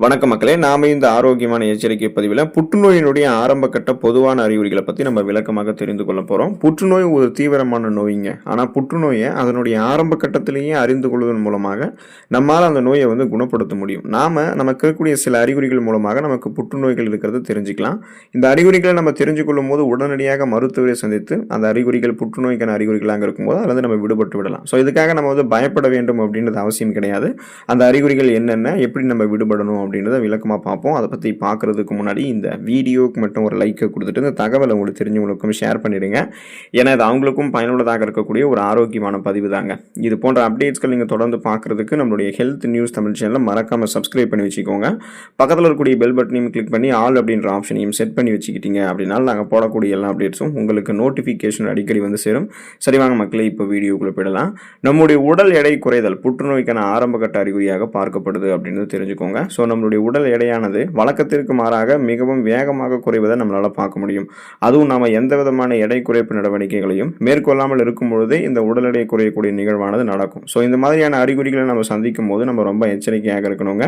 வணக்க மக்களே, நாம இந்த ஆரோக்கியமான எச்சரிக்கை பதிவில் புற்றுநோயினுடைய ஆரம்ப கட்ட பொதுவான அறிகுறிகளை பற்றி நம்ம விளக்கமாக தெரிந்து கொள்ள போகிறோம். புற்றுநோய் ஒரு தீவிரமான நோய்ங்க. ஆனால் புற்றுநோயை அதனுடைய ஆரம்ப கட்டத்திலேயே அறிந்து கொள்வதன் மூலமாக நம்மால் அந்த நோயை குணப்படுத்த முடியும். நமக்கு இருக்கக்கூடிய சில அறிகுறிகள் மூலமாக நமக்கு புற்றுநோய்கள் இருக்கிறது தெரிஞ்சுக்கலாம். இந்த அறிகுறிகளை நம்ம தெரிஞ்சு கொள்ளும் போது உடனடியாக மருத்துவரை சந்தித்து அந்த அறிகுறிகள் புற்றுநோய்க்கான அறிகுறிகளாக இருக்கும்போது அதில் நம்ம விடுபட்டு விடலாம். ஸோ இதுக்காக நம்ம பயப்பட வேண்டும் அப்படின்றது அவசியம் கிடையாது. அந்த அறிகுறிகள் என்னென்ன, எப்படி நம்ம விடுபடணும் அப்படின்றத விளக்கமாக பார்ப்போம். அதை பற்றி பார்க்குறதுக்கு முன்னாடி இந்த வீடியோவுக்கு மட்டும் ஒரு லைக்கை கொடுத்துட்டு இந்த தகவலை உங்களுக்கு தெரிஞ்சவங்களுக்கும் ஷேர் பண்ணிடுங்க. ஏன்னா இது அவங்களுக்கும் பயனுள்ளதாக இருக்கக்கூடிய ஒரு ஆரோக்கியமான பதிவு தாங்க. இது போன்ற அப்டேட்ஸ்கள் நீங்கள் தொடர்ந்து பார்க்குறதுக்கு நம்மளுடைய ஹெல்த் நியூஸ் தமிழ் சேனலை மறக்காமல் சப்ஸ்கிரைப் பண்ணி வச்சுக்கோங்க. பக்கத்தில் இருக்கக்கூடிய பெல் பட்டனையும் கிளிக் பண்ணி ஆல் அப்படின்ற ஆப்ஷனையும் செட் பண்ணி வச்சுக்கிட்டீங்க அப்படின்னா நாங்கள் போடக்கூடிய எல்லா அப்டேட்ஸும் உங்களுக்கு நோட்டிஃபிகேஷன் அடிக்கடி சேரும். சரி வாங்க மக்களே, இப்போ வீடியோக்குள்ளே போயிடலாம். நம்முடைய உடல் எடை குறைதல் புற்றுநோய்க்கான ஆரம்ப கட்ட அறிகுறியாக பார்க்கப்படுது அப்படின்னு தெரிஞ்சுக்கோங்க. ஸோ நம்மளுடைய உடல் எடையானது வழக்கத்திற்கு மாறாக மிகவும் வேகமாக குறைவதை நம்மளால் பார்க்க முடியும். அதுவும் நாம் எந்த விதமான எடை குறைப்பு நடவடிக்கைகளையும் மேற்கொள்ளாமல் இருக்கும் பொழுதே இந்த உடல் எடை குறையக்கூடிய நிகழ்வானது நடக்கும். ஸோ இந்த மாதிரியான அறிகுறிகளை நம்ம சந்திக்கும் போது நம்ம ரொம்ப எச்சரிக்கையாக இருக்கணுங்க.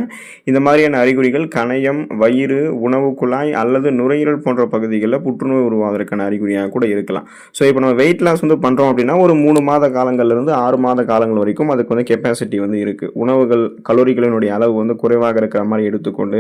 இந்த மாதிரியான அறிகுறிகள் கணையம், வயிறு, உணவு குழாய் அல்லது நுரையீரல் போன்ற பகுதிகளில் புற்றுநோய் உருவாவதற்கான அறிகுறியாக கூட இருக்கலாம். ஸோ இப்போ நம்ம வெயிட் லாஸ் பண்ணுறோம் அப்படின்னா ஒரு 3 மாத காலங்கள்லேருந்து 6 மாத காலங்கள் வரைக்கும் அதுக்கு கெப்பாசிட்டி இருக்குது. உணவுகள் கலோரிகளினுடைய அளவு குறைவாக இருக்கிற மாதிரி எடுத்துக்கொண்டு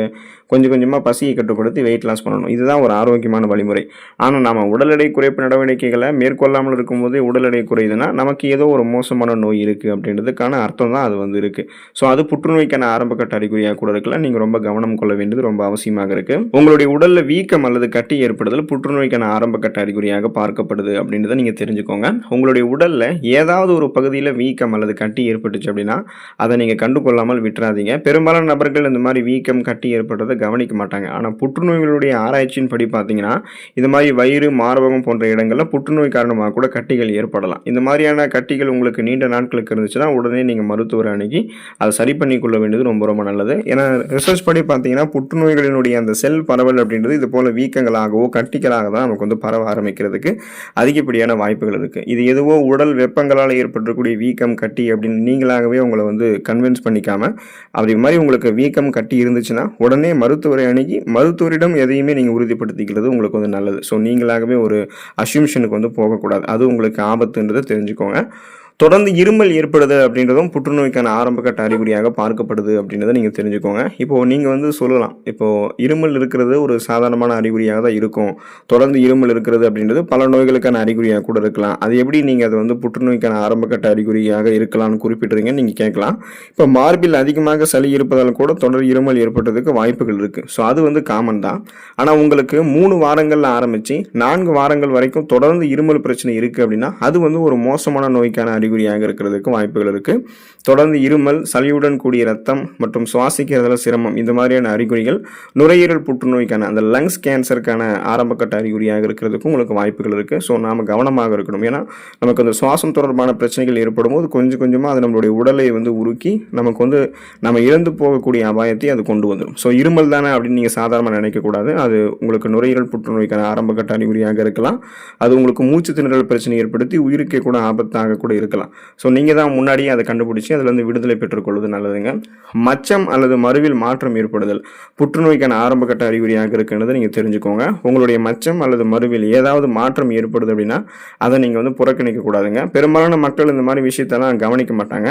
கொஞ்சம் கொஞ்சமாக பசியை கட்டுப்படுத்தி வெயிட் லாஸ் பண்ணணும். இதுதான் ஒரு ஆரோக்கியமான வழிமுறை. ஆனால் நம்ம உடல் எடை குறைப்பு நடவடிக்கைகளை மேற்கொள்ளாமல் இருக்கும்போது உடல் எடை குறையுதுன்னா நமக்கு ஏதோ ஒரு மோசமான நோய் இருக்குது அப்படின்றதுக்கான அர்த்தம் தான் அது இருக்குது. ஸோ அது புற்றுநோய்க்கான ஆரம்ப கட்ட அறிகுறியாக கூட இருக்கலாம். நீங்கள் ரொம்ப கவனம் கொள்ள வேண்டியது ரொம்ப அவசியமாக இருக்குது. உங்களுடைய உடலில் வீக்கம் அல்லது கட்டி ஏற்படுதல் புற்றுநோய்க்கான ஆரம்ப கட்ட அறிகுறியாக பார்க்கப்படுது அப்படின்றத நீங்கள் தெரிஞ்சுக்கோங்க. உங்களுடைய உடலில் ஏதாவது ஒரு பகுதியில் வீக்கம் அல்லது கட்டி ஏற்பட்டுச்சு அப்படின்னா அதை நீங்கள் கண்டுகொள்ளாமல் விட்டுறாதீங்க. பெரும்பாலான நபர்கள் இந்த மாதிரி வீக்கம் கட்டி ஏற்படுறதை கவனிக்க மாட்டாங்க. ஆனால் புற்றுநோய்களுடைய ஆராய்ச்சியின் படி பார்த்தீங்கன்னா இந்த மாதிரி வயிறு, மார்பகம் போன்ற இடங்களில் புற்றுநோய் காரணமாக கூட கட்டிகள் ஏற்படலாம். இந்த மாதிரியான கட்டிகள் உங்களுக்கு நீண்ட நாட்களுக்கு இருந்துச்சுன்னா உடனே நீங்கள் மருத்துவரை அணுகி அதை சரி பண்ணி கொள்ள வேண்டியது ரொம்ப ரொம்ப நல்லது. ஏன்னா ரிசர்ச் படி பார்த்தீங்கன்னா புற்றுநோய்களினுடைய அந்த செல் பரவல் அப்படின்றது இது போல வீக்கங்களாகவோ கட்டிகளாக தான் நமக்கு பரவ ஆரம்பிக்கிறதுக்கு அதிகப்படியான வாய்ப்புகள் இருக்குது. இது எதுவோ உடல் வெப்பங்களால் ஏற்பட்டிருக்கக்கூடிய வீக்கம், கட்டி அப்படின்னு நீங்களாகவே உங்களை கன்வின்ஸ் பண்ணிக்காம அப்படி மாதிரி உங்களுக்கு வீக்கம் கட்டி இருந்துச்சுன்னா உடனே மருத்துவரை அணுகி மருத்துவரிடம் எதையுமே நீங்கள் உறுதிப்படுத்திக்கிறது உங்களுக்கு நல்லது. ஸோ நீங்களாகவே ஒரு அஸ்யூம்ஷனுக்கு போகக்கூடாது. அது உங்களுக்கு ஆபத்துன்றதை தெரிஞ்சுக்கோங்க. தொடர்ந்து இருமல் ஏற்படுது அப்படின்றதும் புற்றுநோய்க்கான ஆரம்ப கட்ட அறிகுறியாக பார்க்கப்படுது அப்படின்றத நீங்கள் தெரிஞ்சுக்கோங்க. இப்போது நீங்கள் சொல்லலாம், இப்போது இருமல் இருக்கிறது ஒரு சாதாரணமான அறிகுறியாக தான் இருக்கும். தொடர்ந்து இருமல் இருக்கிறது அப்படின்றது பல நோய்களுக்கான அறிகுறியாக கூட இருக்கலாம். அது எப்படி நீங்கள் அது புற்றுநோய்க்கான ஆரம்ப கட்ட அறிகுறியாக இருக்கலாம்னு குறிப்பிட்றீங்கன்னு நீங்கள் கேட்கலாம். இப்போ மார்பில் அதிகமாக சளி இருப்பதால் கூட தொடர் இருமல் ஏற்பட்டதுக்கு வாய்ப்புகள் இருக்குது. ஸோ அது காமன் தான். ஆனால் உங்களுக்கு 3 வாரங்களில் ஆரம்பித்து 4 வாரங்கள் வரைக்கும் தொடர்ந்து இருமல் பிரச்சனை இருக்குது அப்படின்னா அது ஒரு மோசமான நோய்க்கான அறிகுறியாக இருக்கிறதுக்கு வாய்ப்புகள் இருக்கு. தொடர்ந்து இருமல், சளியுடன் கூடிய ரத்தம் மற்றும் சுவாசிக்கிறதுல சிரமம் இந்த மாதிரியான அறிகுறிகள் நுரையீரல் புற்றுநோய்க்கான அந்த லங்ஸ் கேன்சருக்கான ஆரம்ப கட்ட அறிகுறியாக இருக்கிறதுக்கும் உங்களுக்கு வாய்ப்புகள் இருக்கு. ஸோ நாம கவனமாக இருக்கணும். ஏன்னா நமக்கு அந்த சுவாசம் தொடர்பான பிரச்சனைகள் ஏற்படும் போது கொஞ்சம் கொஞ்சமாக அது நம்மளுடைய உடலை உருக்கி நமக்கு நம்ம இழந்து போகக்கூடிய அபாயத்தை அது கொண்டு வந்துடும். ஸோ இருமல் தானே அப்படின்னு நீங்கள் சாதாரணமாக நினைக்கக்கூடாது. அது உங்களுக்கு நுரையீரல் புற்றுநோய்க்கான ஆரம்ப கட்ட அறிகுறியாக இருக்கலாம். அது உங்களுக்கு மூச்சு திணறல் பிரச்சனை ஏற்படுத்தி உயிருக்கே கூட ஆபத்தாக கூட இருக்கலாம். ஸோ நீங்கள் தான் முன்னாடியே அதை கண்டுபிடிச்சி அதில் விடுதலை பெற்றுக்கொள்வது நல்லதுங்க. மச்சம் அல்லது மருவில் மாற்றம் ஏற்படுதல் புற்றுநோய்க்கான ஆரம்ப கட்ட அறிகுறியாக இருக்குன்றதை நீங்கள் தெரிஞ்சுக்கோங்க. உங்களுடைய மச்சம் அல்லது மருவில் ஏதாவது மாற்றம் ஏற்படுது அப்படின்னா அதை நீங்கள் புறக்கணிக்க கூடாதுங்க. பெரும்பாலான மக்கள் இந்த மாதிரி விஷயத்தெல்லாம் கவனிக்க மாட்டாங்க.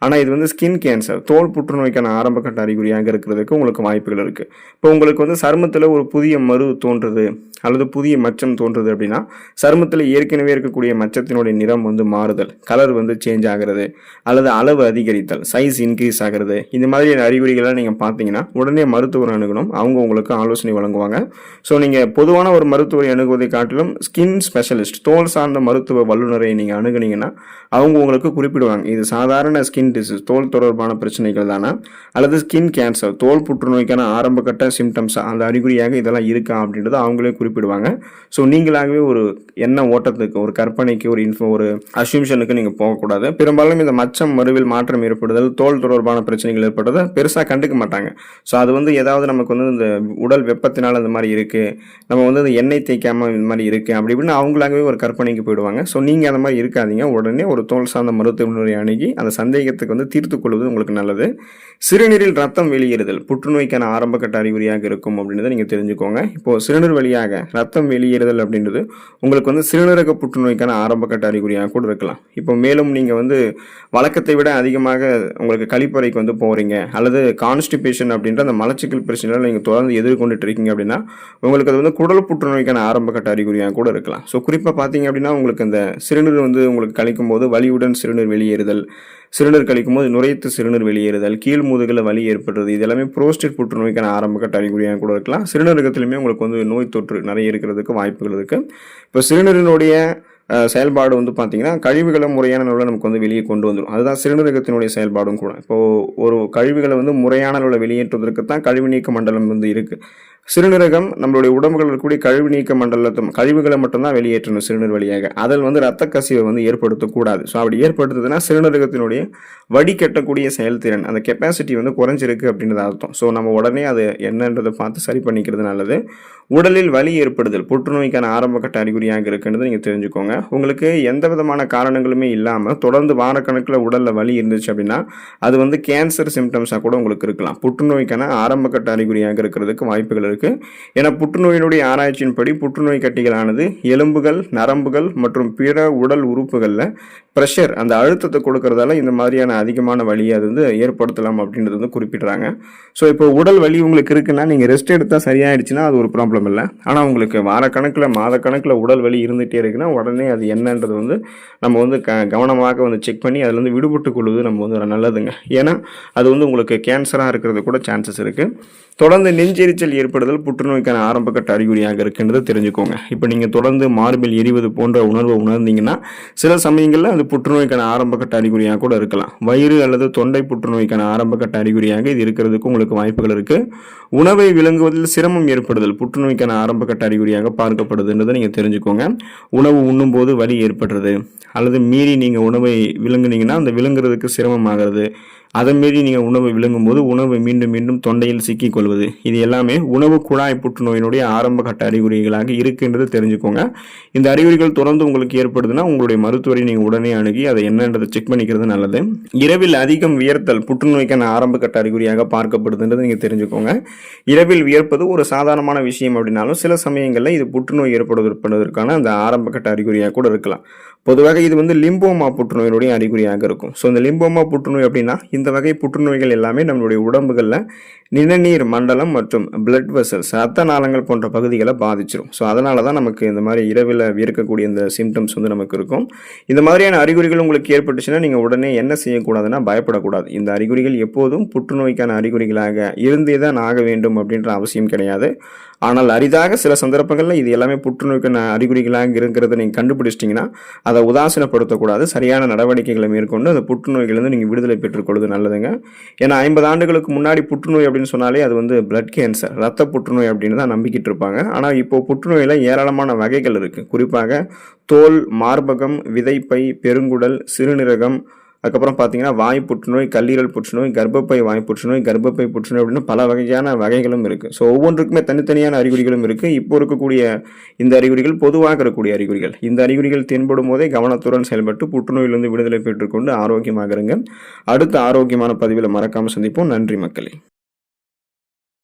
ஆனால் இது ஸ்கின் கேன்சர், தோல் புற்றுநோய்க்கான ஆரம்ப கட்ட அறிகுறியாக இருக்கிறதுக்கு உங்களுக்கு வாய்ப்புகள் இருக்குது. இப்போ உங்களுக்கு சருமத்தில் ஒரு புதிய மரு தோன்றுது அல்லது புதிய மச்சம் தோன்றுது அப்படின்னா சருமத்தில் ஏற்கனவே இருக்கக்கூடிய மச்சத்தினுடைய நிறம் மாறுதல், கலர் சேஞ்ச் ஆகிறது அல்லது அளவு அதிகரித்தல், சைஸ் இன்க்ரீஸ் ஆகிறது, இந்த மாதிரியான அறிகுறிகளை நீங்கள் பார்த்தீங்கன்னா உடனே மருத்துவர் அணுகணும். அவங்க உங்களுக்கு ஆலோசனை வழங்குவாங்க. ஸோ நீங்கள் பொதுவான ஒரு மருத்துவரை அணுகுவதை காட்டிலும் ஸ்கின் ஸ்பெஷலிஸ்ட், தோல் சார்ந்த மருத்துவ வல்லுநரை நீங்கள் அணுகுனீங்கன்னா அவங்க உங்களுக்கு குறிப்பிடுவாங்க இது சாதாரண ஸ்கின் டிசீஸ், தோல் தொடர்பான பிரச்சனைகள் தானே அல்லது ஸ்கின் கேன்சர், தோல் புற்றுநோய்க்கான ஆரம்ப கட்ட சிம்டம்ஸ் அந்த அறிகுறியாக இதெல்லாம் இருக்கா அப்படின்றத அவங்களே குறிப்பிடுவாங்க. ஸோ நீங்களாகவே ஒரு எண்ண ஓட்டத்துக்கு, ஒரு கற்பனைக்கு, ஒரு அஸ்யூம்ஷனுக்கு நீங்கள் போகக்கூடாது. பெரும்பாலும் இந்த மச்சம், மருவில் மாற்றம் ஏற்படுதல், தோல் தொடர்பான பிரச்சனைகள் ஏற்படுறத பெருசா கண்டுக்க மாட்டாங்க. ஸோ அது வந்து ஏதாவது நமக்கு வந்து இந்த உடல் வெப்பத்தினால இந்த மாதிரி இருக்கு, நம்ம வந்து இந்த எண்ணெய் தேய்க்காம இந்த மாதிரி இருக்கு அப்படி இப்படின்னு அவங்களாகவே ஒரு கற்பனைக்கு போயிடுவாங்க. ஸோ நீங்க அந்த மாதிரி இருக்காதீங்க. உடனே ஒரு தோல் சார்ந்த மருத்துவமனை அணுகி அந்த சந்தேகத்துக்கு வந்து தீர்த்துக் கொள்வது உங்களுக்கு நல்லது. சிறுநீரில் ரத்தம் வெளியேறுதல் புற்றுநோய்க்கான ஆரம்பகட்ட அறிகுறியாக இருக்கும் அப்படின்றத நீங்க தெரிஞ்சுக்கோங்க. இப்போ சிறுநீர் வழியாக ரத்தம் வெளியேறுதல் அப்படின்றது உங்களுக்கு வந்து சிறுநீரக புற்றுநோய்க்கான ஆரம்பகட்ட அறிகுறியாக கூட இருக்கலாம். இப்போ மேலும் நீங்க வந்து வழக்கத்தை விட அதிகமாக உங்களுக்கு கழிப்பறைக்கு வந்து போறீங்க, அல்லது கான்ஸ்டிபேஷன் அப்படின்ற அந்த மலச்சிக்கல் பிரச்சனைகளை நீங்க தொடர்ந்து எதிர்கொண்டுட்டு இருக்கீங்க அப்படின்னா உங்களுக்கு அது வந்து குடல் புற்றுநோய்க்கான ஆரம்பகட்ட அறிகுறியாக கூட இருக்கலாம். ஸோ குறிப்பாக பார்த்தீங்க அப்படின்னா உங்களுக்கு அந்த சிறுநீர் வந்து உங்களுக்கு கழிக்கும் போது வலியுடன் சிறுநீர் வெளியேறுதல், சிறுநீர் கழிக்கும் போது நுரைத்து சிறுநீர் வெளியேறுதல், கீழ் முதுகில் வலி ஏற்படுறது, இது எல்லாமே புரோஸ்டேட் புற்றுநோய்க்கான ஆரம்பகட்ட அறிகுறியாக கூட இருக்கலாம். சிறுநீரகத்திலுமே உங்களுக்கு வந்து நோய் தொற்று நிறைய இருக்கிறதுக்கு வாய்ப்புகள் இருக்கு. இப்போ சிறுநீரினுடைய செயல்பாடு வந்து பார்த்தீங்கன்னா கழிவுகளை முறையான அளவில் நமக்கு வந்து வெளியே கொண்டு வந்துடும். அதுதான் சிறுநீரகத்தினுடைய செயல்பாடும் கூட. இப்போது ஒரு கழிவுகளை வந்து முறையான அளவில் வெளியேற்றுவதற்கு தான் கழிவு நீக்க மண்டலம் வந்து இருக்குது. சிறுநீரகம் நம்மளுடைய உடம்புகள் இருக்கக்கூடிய கழிவு நீக்க மண்டலத்தை கழிவுகளை மட்டும்தான் வெளியேற்றணும் சிறுநீர் வழியாக. அதில் வந்து ரத்த கசிவை வந்து ஏற்படுத்தக்கூடாது. ஸோ அப்படி ஏற்படுத்துதுன்னா சிறுநீரகத்தினுடைய வடிகட்டக்கூடிய செயல்திறன், அந்த கெப்பாசிட்டி வந்து குறைஞ்சிருக்கு அப்படின்றது அர்த்தம். ஸோ நம்ம உடனே அது என்னன்றதை பார்த்து சரி பண்ணிக்கிறது நல்லது. உடலில் வலி ஏற்படுதல் புற்றுநோய்க்கான ஆரம்பகட்ட அறிகுறியாக இருக்குன்றது நீங்கள் தெரிஞ்சுக்கோங்க. உங்களுக்கு எந்த விதமான காரணங்களுமே இல்லாமல் தொடர்ந்து வாரக்கணக்கில் உடலில் வலி இருந்துச்சு அப்படின்னா அது வந்து கேன்சர் சிம்டம்ஸாக கூட உங்களுக்கு இருக்கலாம். புற்றுநோய்க்கான ஆரம்பகட்ட அறிகுறியாக இருக்கிறதுக்கு வாய்ப்புகள் இருக்குது. ஏன்னா புற்றுநோயினுடைய ஆராய்ச்சியின்படி புற்றுநோய் கட்டிகளானது எலும்புகள், நரம்புகள் மற்றும் பிற உடல் உறுப்புகளில் ப்ரெஷர், அந்த அழுத்தத்தை கொடுக்கறதால இந்த மாதிரியான அதிகமான வலியை அது வந்து ஏற்படுத்தலாம் அப்படின்றது வந்து குறிப்பிட்றாங்க. ஸோ இப்போ உடல் வலி உங்களுக்கு இருக்குன்னா நீங்கள் ரெஸ்ட் எடுத்தால் சரியாயிடுச்சுன்னா அது ஒரு ப்ராப்ளம் இல்லை. ஆனால் உங்களுக்கு வாரக்கணக்கில் மாதக்கணக்கில் உடல் வலி இருந்துகிட்டே இருக்குன்னா உடனே அது என்னன்றது வந்து நம்ம வந்து கவனமாக வந்து செக் பண்ணி அதுலேருந்து விடுபட்டு கொள்வது நம்ம வந்து நல்லதுங்க. ஏன்னா அது வந்து உங்களுக்கு கேன்சராக இருக்கிறது கூட சான்சஸ் இருக்குது. தொடர்ந்து நெஞ்செரிச்சல் ஏற்படுதல் புற்றுநோய்க்கான ஆரம்பகட்ட அறிகுறியாக இருக்குன்றதை தெரிஞ்சுக்கோங்க. இப்போ நீங்கள் தொடர்ந்து மார்பில் எரிவது போன்ற உணர்வை உணர்ந்தீங்கன்னா சில சமயங்களில் அது புற்றுநோய்க்கான ஆரம்பகட்ட அறிகுறியாக கூட இருக்கலாம். வயிறு அல்லது தொண்டை புற்றுநோய்க்கான ஆரம்பகட்ட அறிகுறியாக இது இருக்கிறதுக்கு உங்களுக்கு வாய்ப்புகள் இருக்குது. உணவை விழுங்குவதில் சிரமம் ஏற்படுதல் புற்றுநோய்க்கான ஆரம்பகட்ட அறிகுறியாக பார்க்கப்படுதுன்றதை நீங்கள் தெரிஞ்சுக்கோங்க. உணவு உண்ணும் போது வலி ஏற்படுறது, அல்லது மீறி நீங்கள் உணவை விழுங்குனீங்கன்னா அந்த விழுங்குறதுக்கு சிரமமாகிறது, அதை மீறி நீங்கள் உணவை விழுங்கும் போது உணவு மீண்டும் மீண்டும் தொண்டையில் சிக்கிக்கொள்வது, இது எல்லாமே உணவு குழாய் புற்றுநோயினுடைய ஆரம்பகட்ட அறிகுறிகளாக இருக்குன்றது தெரிஞ்சுக்கோங்க. இந்த அறிகுறிகள் தொடர்ந்து உங்களுக்கு ஏற்படுதுன்னா உங்களுடைய மருத்துவரை நீங்கள் உடனே அணுகி அதை என்னன்றதை செக் பண்ணிக்கிறது நல்லது. இரவில் அதிகம் வியர்த்தல் புற்றுநோய்க்கான ஆரம்பகட்ட அறிகுறியாக பார்க்கப்படுதுன்றது நீங்கள் தெரிஞ்சுக்கோங்க. இரவில் வியர்ப்பது ஒரு சாதாரணமான விஷயம் அப்படின்னாலும் சில சமயங்களில் இது புற்றுநோய் ஏற்படுவதற்கான அந்த ஆரம்பகட்ட அறிகுறியாக கூட இருக்கலாம். பொதுவாக இது வந்து லிம்போமா புற்றுநோயினுடைய அறிகுறியாக இருக்கும். ஸோ இந்த லிம்போமா புற்றுநோய் அப்படின்னா இந்த வகை புற்றுநோய்கள் எல்லாமே நம்மளுடைய உடம்புகளில் நிணநீர் மண்டலம் மற்றும் பிளட் வெசல்ஸ், ரத்த நாளங்கள் போன்ற பகுதிகளை பாதிச்சிடும். ஸோ அதனால தான் நமக்கு இந்த மாதிரி இரவில் வியர்க்கக்கூடிய இந்த சிம்டம்ஸ் வந்து நமக்கு இருக்கும். இந்த மாதிரியான அறிகுறிகள் உங்களுக்கு ஏற்பட்டுச்சுன்னா நீங்கள் உடனே என்ன செய்யக்கூடாதுன்னா பயப்படக்கூடாது. இந்த அறிகுறிகள் எப்போதும் புற்றுநோய்க்கான அறிகுறிகளாக இருந்தே தான் ஆக வேண்டும் அப்படின்ற அவசியம் கிடையாது. ஆனால் அரிதாக சில சந்தர்ப்பங்களில் இது எல்லாமே புற்றுநோய்க்கான அறிகுறிகளாக இருக்கிறத நீங்கள் கண்டுபிடிச்சிட்டிங்கன்னா அதை உதாசீனப்படுத்தக்கூடாது. சரியான நடவடிக்கைகளை மேற்கொண்டு அந்த புற்றுநோய்களிலிருந்து நீங்கள் விடுதலை பெற்றுக்கொள்வது நல்லதுங்க. ஏன்னா 50 ஆண்டுகளுக்கு முன்னாடி புற்றுநோய் அப்படின்னு சொன்னாலே அது வந்து பிளட் கேன்சர், ரத்த புற்றுநோய் அப்படின்னு தான் நம்பிக்கிட்டு இருப்பாங்க. ஆனால் இப்போ புற்றுநோயில் ஏராளமான வகைகள் இருக்குது. குறிப்பாக தோல், மார்பகம், விதைப்பை, பெருங்குடல், சிறுநீரகம், அதுக்கப்புறம் பார்த்தீங்கன்னா வாய் புற்றுநோய், கல்லீரல் புற்றுநோய், கர்ப்பப்பை வாய் புற்றுநோய், கர்ப்பப்பை புற்றுநோய் அப்படின்னு பல வகையான வகைகளும் இருக்குது. ஸோ ஒவ்வொன்றுக்குமே தனித்தனியான அறிகுறிகளும் இருக்குது. இப்போ இருக்கக்கூடிய இந்த அறிகுறிகள் பொதுவாக இருக்கக்கூடிய அறிகுறிகள். இந்த அறிகுறிகள் தென்படும் போதே கவனத்துடன் செயல்பட்டு புற்றுநோயிலிருந்து விடுதலை பெற்றுக்கொண்டு ஆரோக்கியமாக இருங்க. அடுத்த ஆரோக்கியமான பதிவில் மறக்காமல் சந்திப்போம். நன்றி மக்களே.